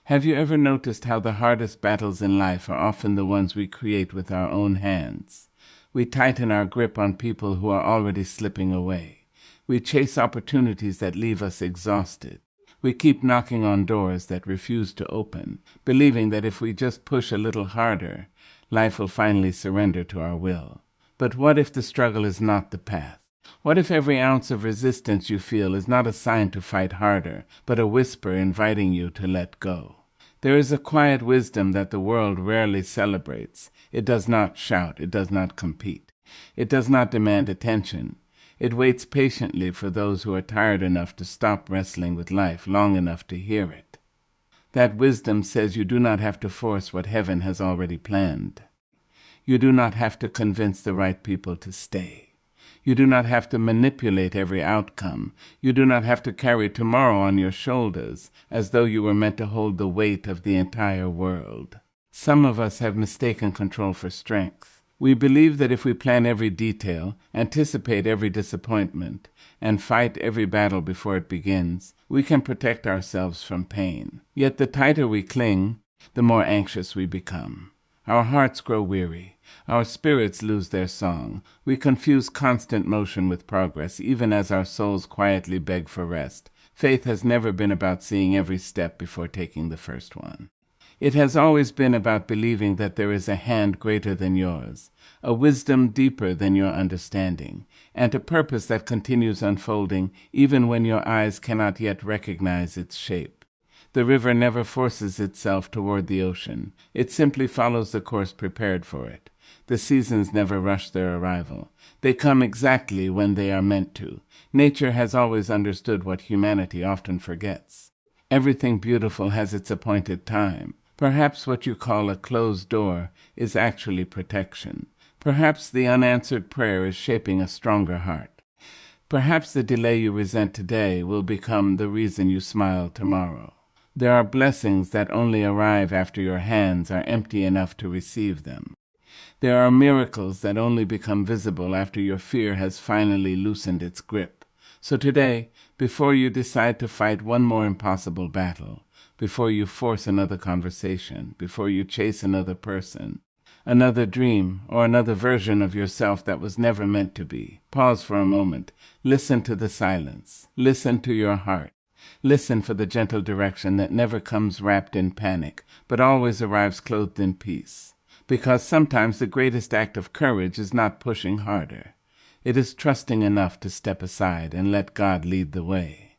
Have you ever noticed how the hardest battles in life are often the ones we create with our own hands? We tighten our grip on people who are already slipping away. We chase opportunities that leave us exhausted. We keep knocking on doors that refuse to open, believing that if we just push a little harder, life will finally surrender to our will. But what if the struggle is not the path? What if every ounce of resistance you feel is not a sign to fight harder, but a whisper inviting you to let go? There is a quiet wisdom that the world rarely celebrates. It does not shout. It does not compete. It does not demand attention. It waits patiently for those who are tired enough to stop wrestling with life long enough to hear it. That wisdom says you do not have to force what heaven has already planned. You do not have to convince the right people to stay. You do not have to manipulate every outcome. You do not have to carry tomorrow on your shoulders as though you were meant to hold the weight of the entire world. Some of us have mistaken control for strength. We believe that if we plan every detail, anticipate every disappointment, and fight every battle before it begins, we can protect ourselves from pain. Yet the tighter we cling, the more anxious we become. Our hearts grow weary. Our spirits lose their song. We confuse constant motion with progress, even as our souls quietly beg for rest. Faith has never been about seeing every step before taking the first one. It has always been about believing that there is a hand greater than yours, a wisdom deeper than your understanding, and a purpose that continues unfolding even when your eyes cannot yet recognize its shape. The river never forces itself toward the ocean. It simply follows the course prepared for it. The seasons never rush their arrival. They come exactly when they are meant to. Nature has always understood what humanity often forgets. Everything beautiful has its appointed time. Perhaps what you call a closed door is actually protection. Perhaps the unanswered prayer is shaping a stronger heart. Perhaps the delay you resent today will become the reason you smile tomorrow. There are blessings that only arrive after your hands are empty enough to receive them. There are miracles that only become visible after your fear has finally loosened its grip. So today, before you decide to fight one more impossible battle, before you force another conversation, before you chase another person, another dream, or another version of yourself that was never meant to be, pause for a moment. Listen to the silence. Listen to your heart. Listen for the gentle direction that never comes wrapped in panic, but always arrives clothed in peace. Because sometimes the greatest act of courage is not pushing harder. It is trusting enough to step aside and let God lead the way.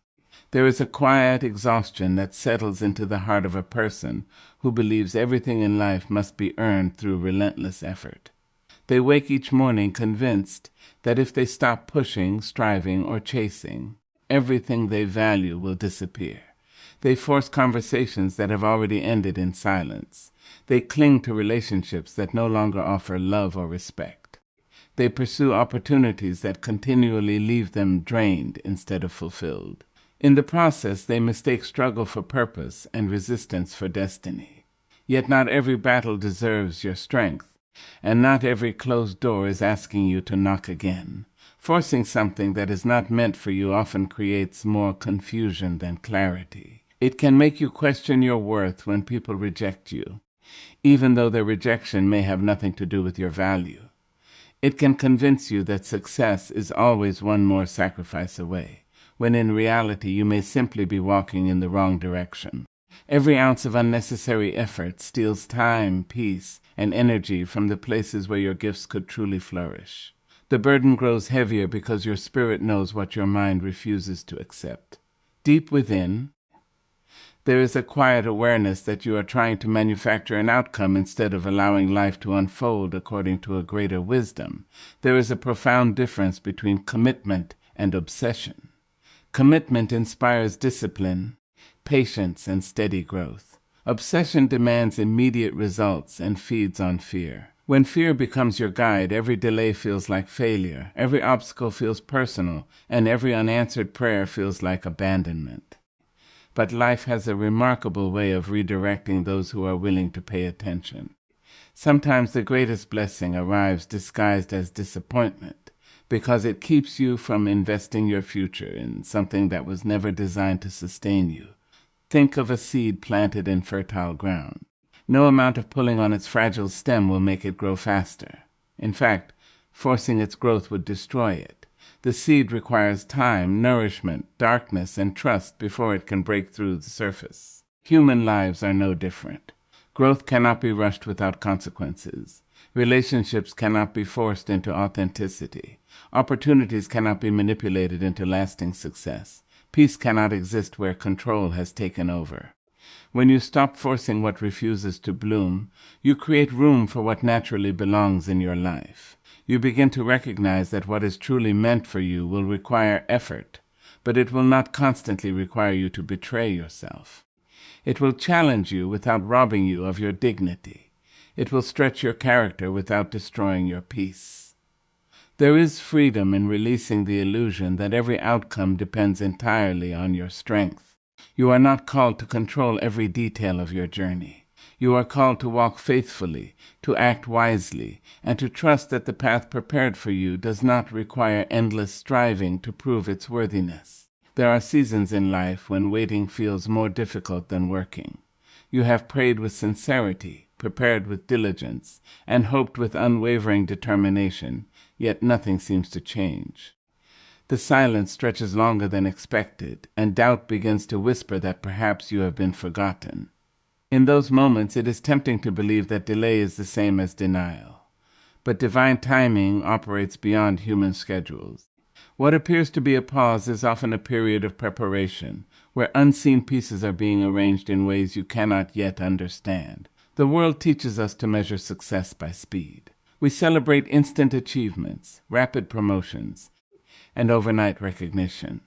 There is a quiet exhaustion that settles into the heart of a person who believes everything in life must be earned through relentless effort. They wake each morning convinced that if they stop pushing, striving, or chasing, everything they value will disappear. They force conversations that have already ended in silence. They cling to relationships that no longer offer love or respect. They pursue opportunities that continually leave them drained instead of fulfilled. In the process, they mistake struggle for purpose and resistance for destiny. Yet not every battle deserves your strength, and not every closed door is asking you to knock again. Forcing something that is not meant for you often creates more confusion than clarity. It can make you question your worth when people reject you, even though their rejection may have nothing to do with your value. It can convince you that success is always one more sacrifice away, when in reality you may simply be walking in the wrong direction. Every ounce of unnecessary effort steals time, peace, and energy from the places where your gifts could truly flourish. The burden grows heavier because your spirit knows what your mind refuses to accept. Deep within, there is a quiet awareness that you are trying to manufacture an outcome instead of allowing life to unfold according to a greater wisdom. There is a profound difference between commitment and obsession. Commitment inspires discipline, patience, and steady growth. Obsession demands immediate results and feeds on fear. When fear becomes your guide, every delay feels like failure, every obstacle feels personal, and every unanswered prayer feels like abandonment. But life has a remarkable way of redirecting those who are willing to pay attention. Sometimes the greatest blessing arrives disguised as disappointment, because it keeps you from investing your future in something that was never designed to sustain you. Think of a seed planted in fertile ground. No amount of pulling on its fragile stem will make it grow faster. In fact, forcing its growth would destroy it. The seed requires time, nourishment, darkness, and trust before it can break through the surface. Human lives are no different. Growth cannot be rushed without consequences. Relationships cannot be forced into authenticity. Opportunities cannot be manipulated into lasting success. Peace cannot exist where control has taken over. When you stop forcing what refuses to bloom, you create room for what naturally belongs in your life. You begin to recognize that what is truly meant for you will require effort, but it will not constantly require you to betray yourself. It will challenge you without robbing you of your dignity. It will stretch your character without destroying your peace. There is freedom in releasing the illusion that every outcome depends entirely on your strength. You are not called to control every detail of your journey. You are called to walk faithfully, to act wisely, and to trust that the path prepared for you does not require endless striving to prove its worthiness. There are seasons in life when waiting feels more difficult than working. You have prayed with sincerity, prepared with diligence, and hoped with unwavering determination, yet nothing seems to change. The silence stretches longer than expected, and doubt begins to whisper that perhaps you have been forgotten. In those moments, it is tempting to believe that delay is the same as denial. But divine timing operates beyond human schedules. What appears to be a pause is often a period of preparation, where unseen pieces are being arranged in ways you cannot yet understand. The world teaches us to measure success by speed. We celebrate instant achievements, rapid promotions, and overnight recognition.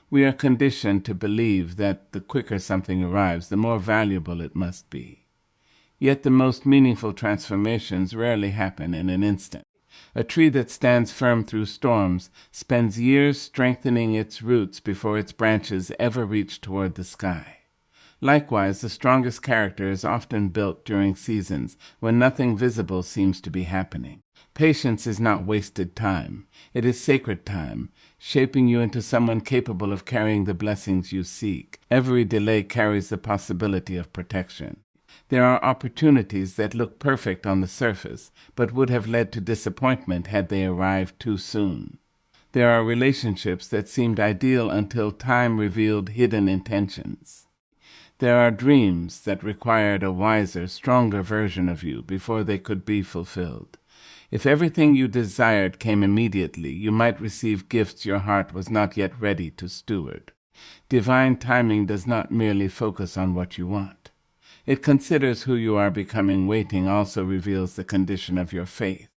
We are conditioned to believe that the quicker something arrives, the more valuable it must be. Yet the most meaningful transformations rarely happen in an instant. A tree that stands firm through storms spends years strengthening its roots before its branches ever reach toward the sky. Likewise, the strongest character is often built during seasons when nothing visible seems to be happening. Patience is not wasted time. It is sacred time, shaping you into someone capable of carrying the blessings you seek. Every delay carries the possibility of protection. There are opportunities that look perfect on the surface, but would have led to disappointment had they arrived too soon. There are relationships that seemed ideal until time revealed hidden intentions. There are dreams that required a wiser, stronger version of you before they could be fulfilled. If everything you desired came immediately, you might receive gifts your heart was not yet ready to steward. Divine timing does not merely focus on what you want. It considers who you are becoming. Waiting also reveals the condition of your faith.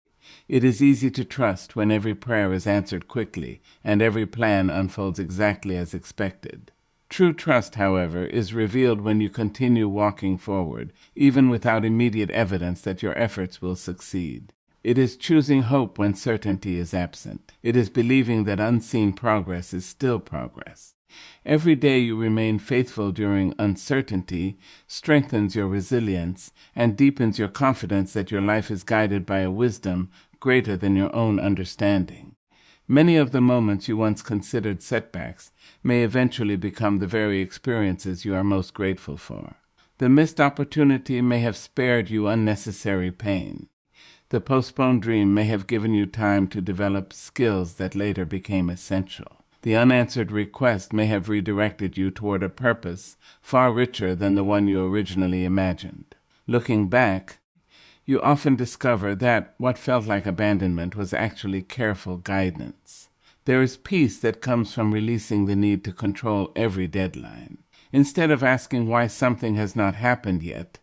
It is easy to trust when every prayer is answered quickly and every plan unfolds exactly as expected. True trust, however, is revealed when you continue walking forward, even without immediate evidence that your efforts will succeed. It is choosing hope when certainty is absent. It is believing that unseen progress is still progress. Every day you remain faithful during uncertainty strengthens your resilience and deepens your confidence that your life is guided by a wisdom greater than your own understanding. Many of the moments you once considered setbacks may eventually become the very experiences you are most grateful for. The missed opportunity may have spared you unnecessary pain. The postponed dream may have given you time to develop skills that later became essential. The unanswered request may have redirected you toward a purpose far richer than the one you originally imagined. Looking back, you often discover that what felt like abandonment was actually careful guidance. There is peace that comes from releasing the need to control every deadline. Instead of asking why something has not happened yet,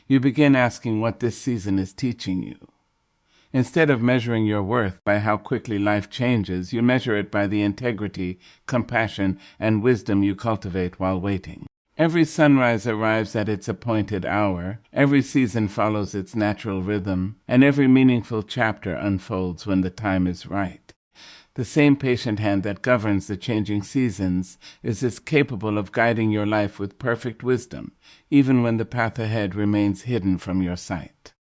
you begin asking what this season is teaching you. Instead of measuring your worth by how quickly life changes, you measure it by the integrity, compassion, and wisdom you cultivate while waiting. Every sunrise arrives at its appointed hour, every season follows its natural rhythm, and every meaningful chapter unfolds when the time is right. The same patient hand that governs the changing seasons is as capable of guiding your life with perfect wisdom, even when the path ahead remains hidden from your sight.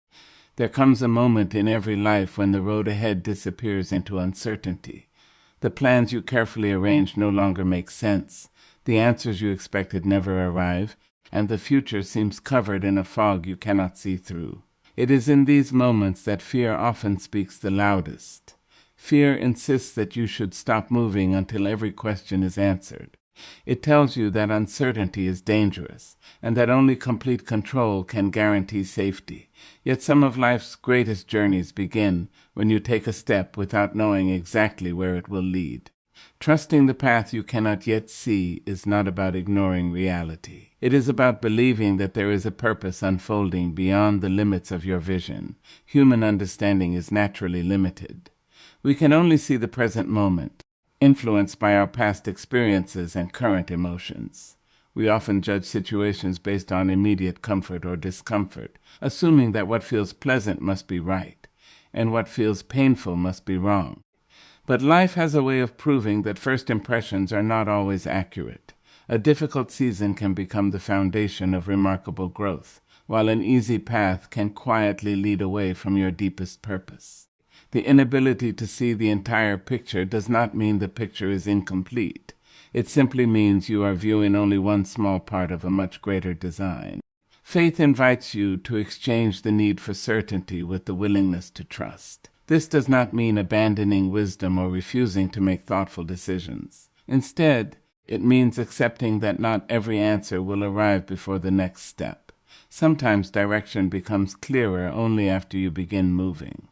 There comes a moment in every life when the road ahead disappears into uncertainty. The plans you carefully arranged no longer make sense. The answers you expected never arrive, and the future seems covered in a fog you cannot see through. It is in these moments that fear often speaks the loudest. Fear insists that you should stop moving until every question is answered. It tells you that uncertainty is dangerous, and that only complete control can guarantee safety. Yet some of life's greatest journeys begin when you take a step without knowing exactly where it will lead. Trusting the path you cannot yet see is not about ignoring reality. It is about believing that there is a purpose unfolding beyond the limits of your vision. Human understanding is naturally limited. We can only see the present moment, influenced by our past experiences and current emotions. We often judge situations based on immediate comfort or discomfort, assuming that what feels pleasant must be right, and what feels painful must be wrong. But life has a way of proving that first impressions are not always accurate. A difficult season can become the foundation of remarkable growth, while an easy path can quietly lead away from your deepest purpose. The inability to see the entire picture does not mean the picture is incomplete. It simply means you are viewing only one small part of a much greater design. Faith invites you to exchange the need for certainty with the willingness to trust. This does not mean abandoning wisdom or refusing to make thoughtful decisions. Instead, it means accepting that not every answer will arrive before the next step. Sometimes direction becomes clearer only after you begin moving.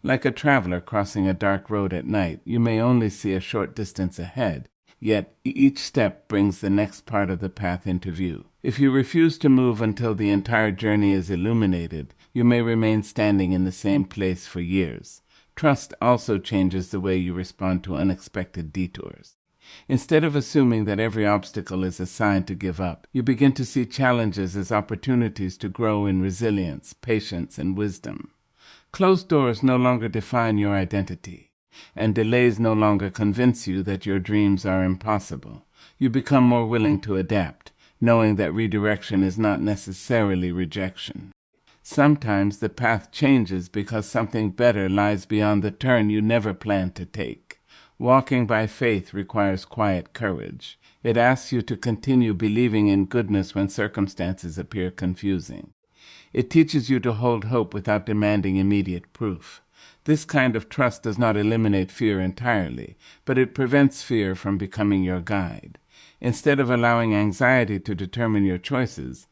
Like a traveler crossing a dark road at night, you may only see a short distance ahead, yet each step brings the next part of the path into view. If you refuse to move until the entire journey is illuminated, you may remain standing in the same place for years. Trust also changes the way you respond to unexpected detours. Instead of assuming that every obstacle is a sign to give up, you begin to see challenges as opportunities to grow in resilience, patience, and wisdom. Closed doors no longer define your identity, and delays no longer convince you that your dreams are impossible. You become more willing to adapt, knowing that redirection is not necessarily rejection. Sometimes the path changes because something better lies beyond the turn you never planned to take. Walking by faith requires quiet courage. It asks you to continue believing in goodness when circumstances appear confusing. It teaches you to hold hope without demanding immediate proof. This kind of trust does not eliminate fear entirely, but it prevents fear from becoming your guide. Instead of allowing anxiety to determine your choices,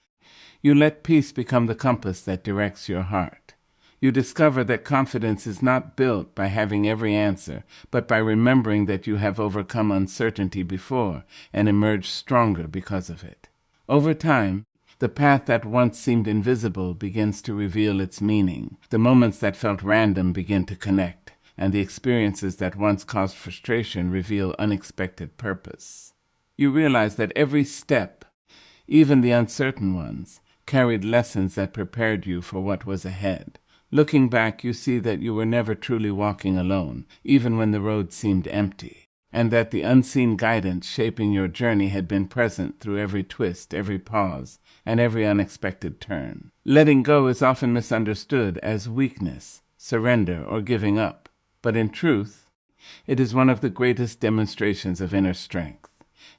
you let peace become the compass that directs your heart. You discover that confidence is not built by having every answer, but by remembering that you have overcome uncertainty before and emerged stronger because of it. Over time, the path that once seemed invisible begins to reveal its meaning. The moments that felt random begin to connect, and the experiences that once caused frustration reveal unexpected purpose. You realize that every step, even the uncertain ones, carried lessons that prepared you for what was ahead. Looking back, you see that you were never truly walking alone, even when the road seemed empty, and that the unseen guidance shaping your journey had been present through every twist, every pause, and every unexpected turn. Letting go is often misunderstood as weakness, surrender, or giving up, but in truth, it is one of the greatest demonstrations of inner strength.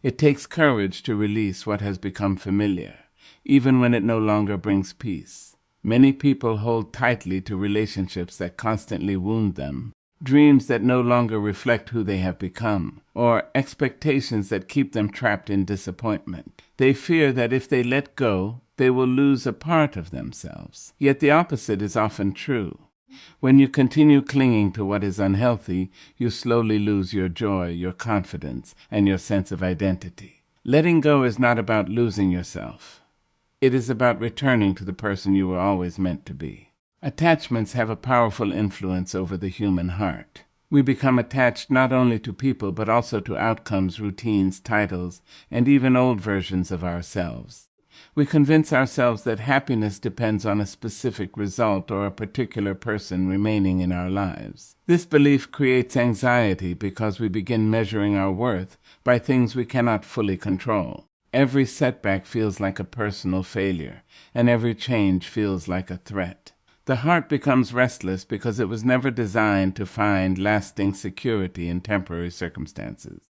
It takes courage to release what has become familiar, even when it no longer brings peace. Many people hold tightly to relationships that constantly wound them, dreams that no longer reflect who they have become, or expectations that keep them trapped in disappointment. They fear that if they let go, they will lose a part of themselves. Yet the opposite is often true. When you continue clinging to what is unhealthy, you slowly lose your joy, your confidence, and your sense of identity. Letting go is not about losing yourself. It is about returning to the person you were always meant to be. Attachments have a powerful influence over the human heart. We become attached not only to people but also to outcomes, routines, titles, and even old versions of ourselves. We convince ourselves that happiness depends on a specific result or a particular person remaining in our lives. This belief creates anxiety because we begin measuring our worth by things we cannot fully control. Every setback feels like a personal failure, and every change feels like a threat. The heart becomes restless because it was never designed to find lasting security in temporary circumstances.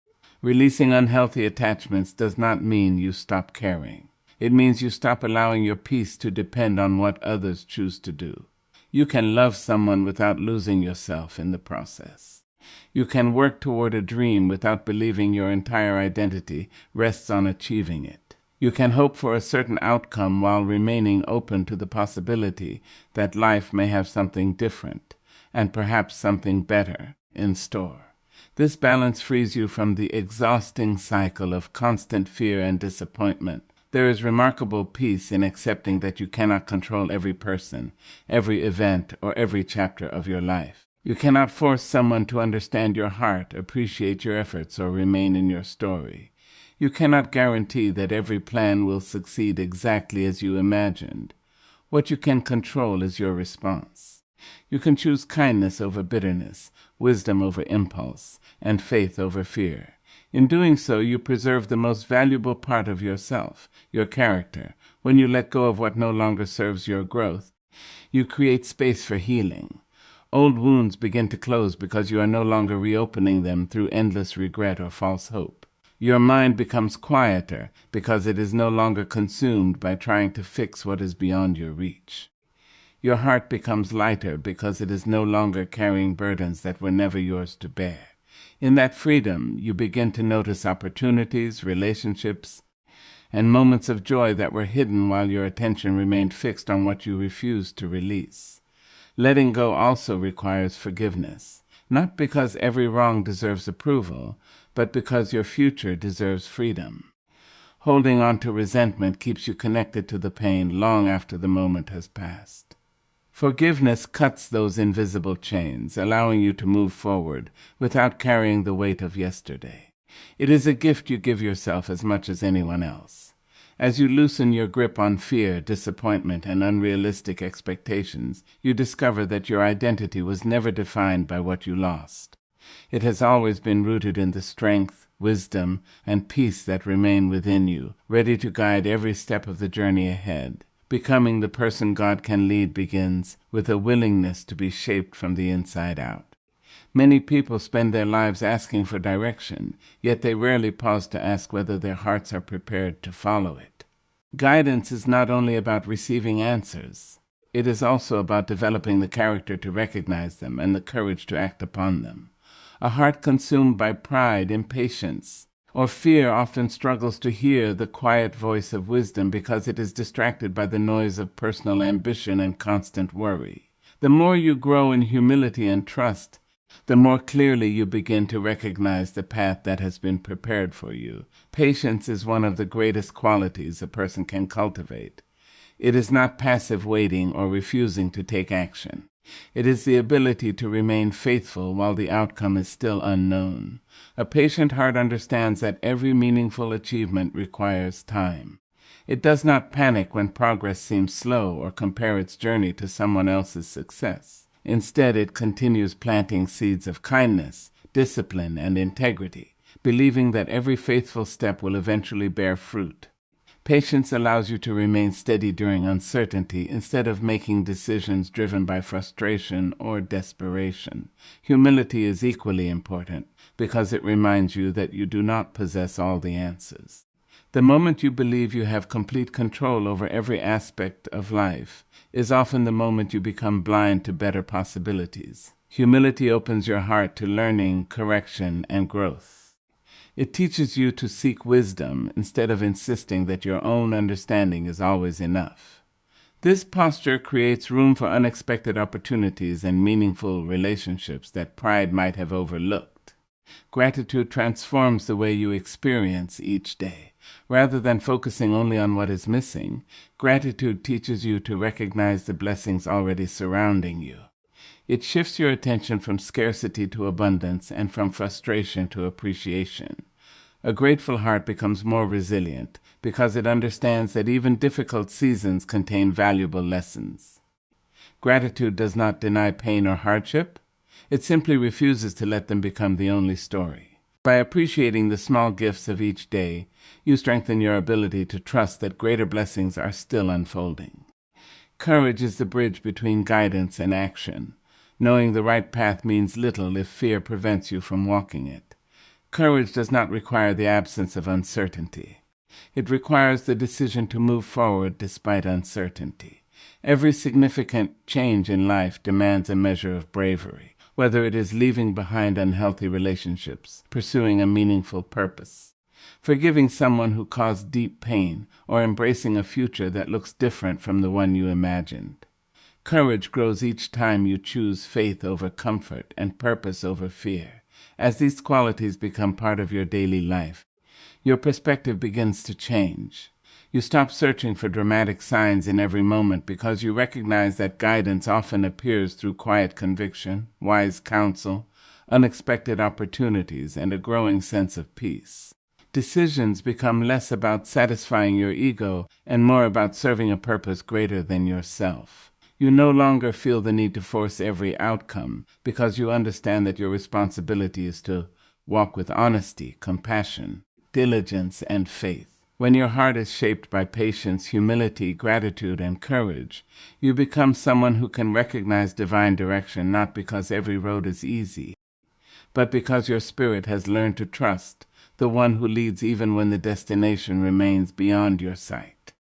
Releasing unhealthy attachments does not mean you stop caring. It means you stop allowing your peace to depend on what others choose to do. You can love someone without losing yourself in the process. You can work toward a dream without believing your entire identity rests on achieving it. You can hope for a certain outcome while remaining open to the possibility that life may have something different, and perhaps something better, in store. This balance frees you from the exhausting cycle of constant fear and disappointment. There is remarkable peace in accepting that you cannot control every person, every event, or every chapter of your life. You cannot force someone to understand your heart, appreciate your efforts, or remain in your story. You cannot guarantee that every plan will succeed exactly as you imagined. What you can control is your response. You can choose kindness over bitterness, wisdom over impulse, and faith over fear. In doing so, you preserve the most valuable part of yourself, your character. When you let go of what no longer serves your growth, you create space for healing. Old wounds begin to close because you are no longer reopening them through endless regret or false hope. Your mind becomes quieter because it is no longer consumed by trying to fix what is beyond your reach. Your heart becomes lighter because it is no longer carrying burdens that were never yours to bear. In that freedom, you begin to notice opportunities, relationships, and moments of joy that were hidden while your attention remained fixed on what you refused to release. Letting go also requires forgiveness, not because every wrong deserves approval, but because your future deserves freedom. Holding on to resentment keeps you connected to the pain long after the moment has passed. Forgiveness cuts those invisible chains, allowing you to move forward without carrying the weight of yesterday. It is a gift you give yourself as much as anyone else. As you loosen your grip on fear, disappointment, and unrealistic expectations, you discover that your identity was never defined by what you lost. It has always been rooted in the strength, wisdom, and peace that remain within you, ready to guide every step of the journey ahead. Becoming the person God can lead begins with a willingness to be shaped from the inside out. Many people spend their lives asking for direction, yet they rarely pause to ask whether their hearts are prepared to follow it. Guidance is not only about receiving answers, it is also about developing the character to recognize them and the courage to act upon them. A heart consumed by pride, impatience, or fear often struggles to hear the quiet voice of wisdom because it is distracted by the noise of personal ambition and constant worry. The more you grow in humility and trust, the more clearly you begin to recognize the path that has been prepared for you. Patience is one of the greatest qualities a person can cultivate. It is not passive waiting or refusing to take action. It is the ability to remain faithful while the outcome is still unknown. A patient heart understands that every meaningful achievement requires time. It does not panic when progress seems slow or compare its journey to someone else's success. Instead, it continues planting seeds of kindness, discipline, and integrity, believing that every faithful step will eventually bear fruit. Patience allows you to remain steady during uncertainty instead of making decisions driven by frustration or desperation. Humility is equally important because it reminds you that you do not possess all the answers. The moment you believe you have complete control over every aspect of life is often the moment you become blind to better possibilities. Humility opens your heart to learning, correction, and growth. It teaches you to seek wisdom instead of insisting that your own understanding is always enough. This posture creates room for unexpected opportunities and meaningful relationships that pride might have overlooked. Gratitude transforms the way you experience each day. Rather than focusing only on what is missing, gratitude teaches you to recognize the blessings already surrounding you. It shifts your attention from scarcity to abundance and from frustration to appreciation. A grateful heart becomes more resilient because it understands that even difficult seasons contain valuable lessons. Gratitude does not deny pain or hardship. It simply refuses to let them become the only story. By appreciating the small gifts of each day, you strengthen your ability to trust that greater blessings are still unfolding. Courage is the bridge between guidance and action. Knowing the right path means little if fear prevents you from walking it. Courage does not require the absence of uncertainty. It requires the decision to move forward despite uncertainty. Every significant change in life demands a measure of bravery, whether it is leaving behind unhealthy relationships, pursuing a meaningful purpose, forgiving someone who caused deep pain, or embracing a future that looks different from the one you imagined. Courage grows each time you choose faith over comfort and purpose over fear. As these qualities become part of your daily life, your perspective begins to change. You stop searching for dramatic signs in every moment because you recognize that guidance often appears through quiet conviction, wise counsel, unexpected opportunities, and a growing sense of peace. Decisions become less about satisfying your ego and more about serving a purpose greater than yourself. You no longer feel the need to force every outcome because you understand that your responsibility is to walk with honesty, compassion, diligence, and faith. When your heart is shaped by patience, humility, gratitude, and courage, you become someone who can recognize divine direction not because every road is easy, but because your spirit has learned to trust the one who leads even when the destination remains beyond your sight.